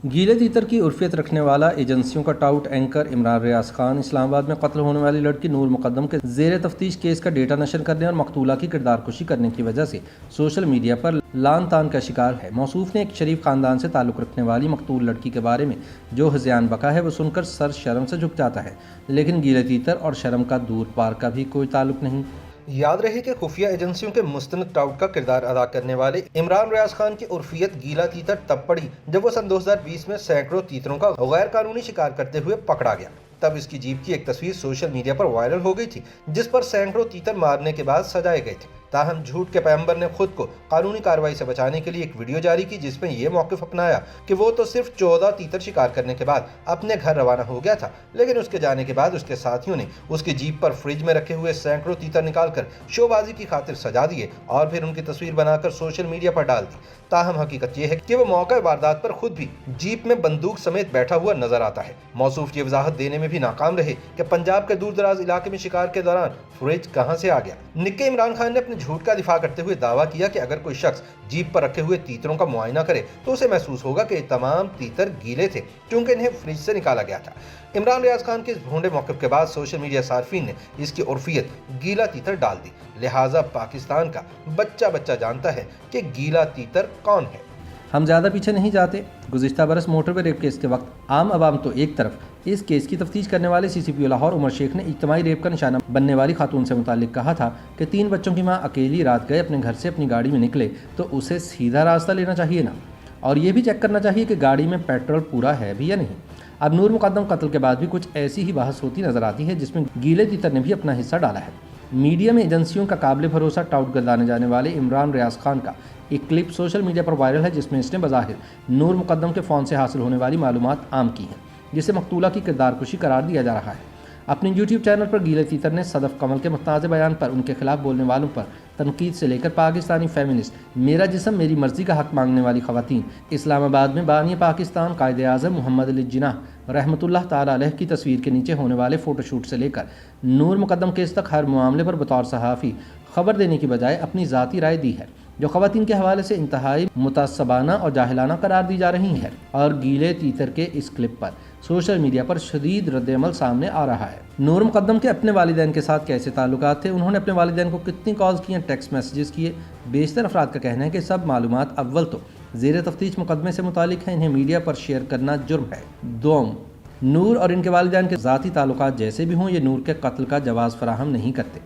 گیلے تیتر کی عرفیت رکھنے والا ایجنسیوں کا ٹاؤٹ اینکر عمران ریاض خان اسلام آباد میں قتل ہونے والی لڑکی نور مقدم کے زیر تفتیش کیس کا ڈیٹا نشر کرنے اور مقتولہ کی کردار کشی کرنے کی وجہ سے سوشل میڈیا پر لعن طعن کا شکار ہے۔ موصوف نے ایک شریف خاندان سے تعلق رکھنے والی مقتول لڑکی کے بارے میں جو ہذیان بکا ہے وہ سن کر سر شرم سے جھک جاتا ہے، لیکن گیلے تیتر اور شرم کا دور پار کا بھی کوئی تعلق نہیں۔ یاد رہے کہ خفیہ ایجنسیوں کے مستند ٹاؤٹ کا کردار ادا کرنے والے عمران ریاض خان کی عرفیت گیلا تیتر تب پڑی جب وہ سن 2020 میں سینکڑوں تیتروں کا غیر قانونی شکار کرتے ہوئے پکڑا گیا۔ تب اس کی جیپ کی ایک تصویر سوشل میڈیا پر وائرل ہو گئی تھی جس پر سینکڑوں تیتر مارنے کے بعد سجائے گئے تھے۔ تاہم جھوٹ کے پیغمبر نے خود کو قانونی کارروائی سے بچانے کے لیے ایک ویڈیو جاری کی جس میں یہ موقف اپنایا کہ وہ تو صرف 14 تیتر شکار کرنے کے بعد اپنے گھر روانہ ہو گیا تھا، لیکن اس کے جانے کے بعد اس کے ساتھیوں نے اس کی جیپ پر فریج میں رکھے ہوئے سینکڑوں تیتر نکال کر شو بازی کی خاطر سجا دیے اور پھر ان کی تصویر بنا کر سوشل میڈیا پر ڈال دی۔ تاہم حقیقت یہ ہے کہ وہ موقع واردات پر خود بھی جیپ میں بندوق سمیت بیٹھا ہوا نظر آتا ہے۔ موصوف یہ وضاحت دینے میں بھی ناکام رہے کہ پنجاب کے دور دراز علاقے میں شکار کے دوران فریج کہاں سے آ گیا۔ نکے عمران خان نے اپنے جھوٹ کا دفاع کرتے ہوئے دعویٰ کیا کہ اگر کوئی شخص جیپ پر رکھے ہوئے تیتروں کا معائنہ کرے تو اسے محسوس ہوگا کہ یہ تمام تیتر گیلے تھے کیونکہ انہیں فریج سے نکالا گیا تھا۔ عمران ریاض خان کے اس بھونڈے موقف کے بعد سوشل میڈیا صارفین نے اس کی عرفیت گیلا تیتر ڈال دی، لہٰذا پاکستان کا بچہ جانتا ہے کہ گیلا تیتر کون ہے۔ ہم زیادہ پیچھے نہیں جاتے۔ گزشتہ برس موٹر وے ریپ کیس کے وقت عام عوام تو ایک طرف، اس کیس کی تفتیش کرنے والے CCPO لاہور عمر شیخ نے اجتماعی ریپ کا نشانہ بننے والی خاتون سے متعلق کہا تھا کہ 3 بچوں کی ماں اکیلی رات گئے اپنے گھر سے اپنی گاڑی میں نکلے تو اسے سیدھا راستہ لینا چاہیے نا، اور یہ بھی چیک کرنا چاہیے کہ گاڑی میں پیٹرول پورا ہے بھی یا نہیں۔ اب نور مقدم قتل کے بعد بھی کچھ ایسی ہی بحث ہوتی نظر آتی ہے جس میں گیلے تیتر نے بھی اپنا حصہ ڈالا ہے۔ میڈیا میں ایجنسیوں کا قابل بھروسہ ٹاؤٹ گردانے جانے والے عمران ریاض خان کا ایک کلپ سوشل میڈیا پر وائرل ہے جس میں اس نے بظاہر نور مقدم کے فون سے حاصل ہونے والی معلومات عام کی ہیں، جسے مقتولہ کی کردار کشی قرار دیا جا رہا ہے۔ اپنے YouTube چینل پر گیلے تیتر نے صدف کمل کے متنازع بیان پر ان کے خلاف بولنے والوں پر تنقید سے لے کر پاکستانی فیمنسٹ، میرا جسم میری مرضی کا حق مانگنے والی خواتین، اسلام آباد میں بانی پاکستان قائد اعظم محمد علی جناح رحمۃ اللہ تعالی علیہ کی تصویر کے نیچے ہونے والے فوٹو شوٹ سے لے کر نور مقدم کیس تک ہر معاملے پر بطور صحافی خبر دینے کی بجائے اپنی ذاتی رائے دی ہے، جو خواتین کے حوالے سے انتہائی متعصبانہ اور جاہلانہ قرار دی جا رہی ہیں۔ اور گیلے تیتر کے اس کلپ پر سوشل میڈیا پر شدید رد عمل سامنے آ رہا ہے۔ نور مقدم کے اپنے والدین کے ساتھ کیسے تعلقات تھے، انہوں نے اپنے والدین کو کتنی کالز کی ہیں، ٹیکسٹ میسیجز کیے۔ بیشتر افراد کا کہنا ہے کہ سب معلومات اول تو زیر تفتیش مقدمے سے متعلق ہیں، انہیں میڈیا پر شیئر کرنا جرم ہے۔ دوم، نور اور ان کے والدین کے ذاتی تعلقات جیسے بھی ہوں، یہ نور کے قتل کا جواز فراہم نہیں کرتے۔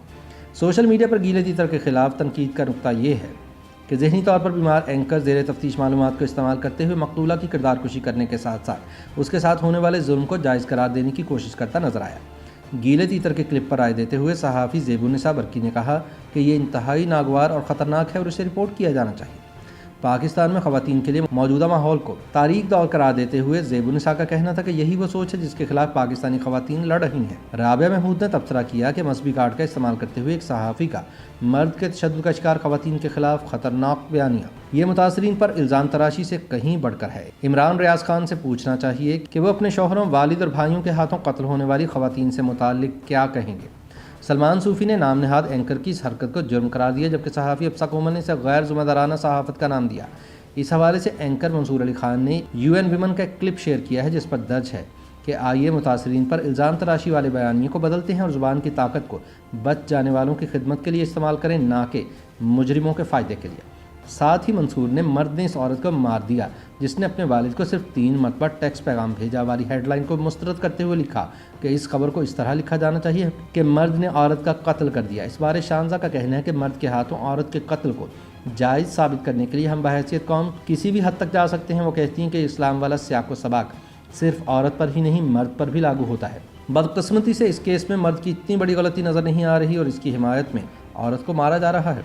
سوشل میڈیا پر گیلے تیتر کے خلاف تنقید کا نقطہ یہ ہے کہ ذہنی طور پر بیمار اینکر زیر تفتیش معلومات کو استعمال کرتے ہوئے مقتولہ کی کردار کشی کرنے کے ساتھ ساتھ اس کے ساتھ ہونے والے ظلم کو جائز قرار دینے کی کوشش کرتا نظر آیا۔ گیلے تیتر کے کلپ پر رائے دیتے ہوئے صحافی زیب النساء برقی نے کہا کہ یہ انتہائی ناگوار اور خطرناک ہے اور اسے رپورٹ کیا جانا چاہیے۔ پاکستان میں خواتین کے لیے موجودہ ماحول کو تاریک دور قرار دیتے ہوئے زیب النساء کا کہنا تھا کہ یہی وہ سوچ ہے جس کے خلاف پاکستانی خواتین لڑ رہی ہیں۔ رابعہ محمود نے تبصرہ کیا کہ مذہبی کارڈ کا استعمال کرتے ہوئے ایک صحافی کا مرد کے تشدد کا شکار خواتین کے خلاف خطرناک بیانیہ، یہ متاثرین پر الزام تراشی سے کہیں بڑھ کر ہے۔ عمران ریاض خان سے پوچھنا چاہیے کہ وہ اپنے شوہروں، والد اور بھائیوں کے ہاتھوں قتل ہونے والی خواتین سے متعلق کیا کہیں گے۔ سلمان صوفی نے نام نہاد اینکر کی اس حرکت کو جرم قرار دیا، جبکہ صحافی افسا کومل نے اسے غیر ذمہ دارانہ صحافت کا نام دیا۔ اس حوالے سے اینکر منصور علی خان نے UN ویمن کا ایک کلپ شیئر کیا ہے جس پر درج ہے کہ آئیے متاثرین پر الزام تراشی والے بیانیے کو بدلتے ہیں اور زبان کی طاقت کو بچ جانے والوں کی خدمت کے لیے استعمال کریں، نہ کہ مجرموں کے فائدے کے لیے۔ ساتھ ہی منصور نے مرد نے اس عورت کو مار دیا جس نے اپنے والد کو صرف 3 مرتبہ ٹیکسٹ پیغام بھیجا والی ہیڈ لائن کو مسترد کرتے ہوئے لکھا کہ اس خبر کو اس طرح لکھا جانا چاہیے کہ مرد نے عورت کا قتل کر دیا۔ اس بارے شانزہ کا کہنا ہے کہ مرد کے ہاتھوں عورت کے قتل کو جائز ثابت کرنے کے لیے ہم بحیثیت قوم کسی بھی حد تک جا سکتے ہیں۔ وہ کہتی ہیں کہ اسلام والا سیاق و سباق صرف عورت پر ہی نہیں مرد پر بھی لاگو ہوتا ہے۔ بدقسمتی سے اس کیس میں مرد کی اتنی بڑی غلطی نظر نہیں آ رہی اور اس کی حمایت میں عورت کو مارا جا رہا ہے۔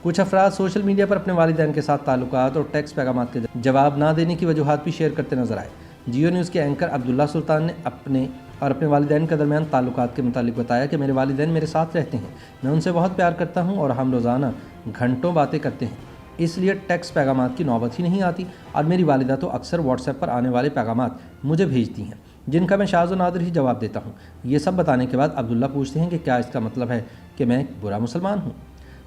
کچھ افراد سوشل میڈیا پر اپنے والدین کے ساتھ تعلقات اور ٹیکسٹ پیغامات کے جواب نہ دینے کی وجوہات بھی شیئر کرتے نظر آئے۔ جیو نیوز کے اینکر عبداللہ سلطان نے اپنے والدین کے درمیان تعلقات کے متعلق بتایا کہ میرے والدین میرے ساتھ رہتے ہیں، میں ان سے بہت پیار کرتا ہوں اور ہم روزانہ گھنٹوں باتیں کرتے ہیں، اس لیے ٹیکسٹ پیغامات کی نوبت ہی نہیں آتی، اور میری والدہ تو اکثر واٹس ایپ پر آنے والے پیغامات مجھے بھیجتی ہیں جن کا میں شاذ و نادر ہی جواب دیتا ہوں۔ یہ سب بتانے کے بعد عبداللہ پوچھتے ہیں کہ کیا اس کا مطلب ہے کہ میں ایک برا مسلمان ہوں؟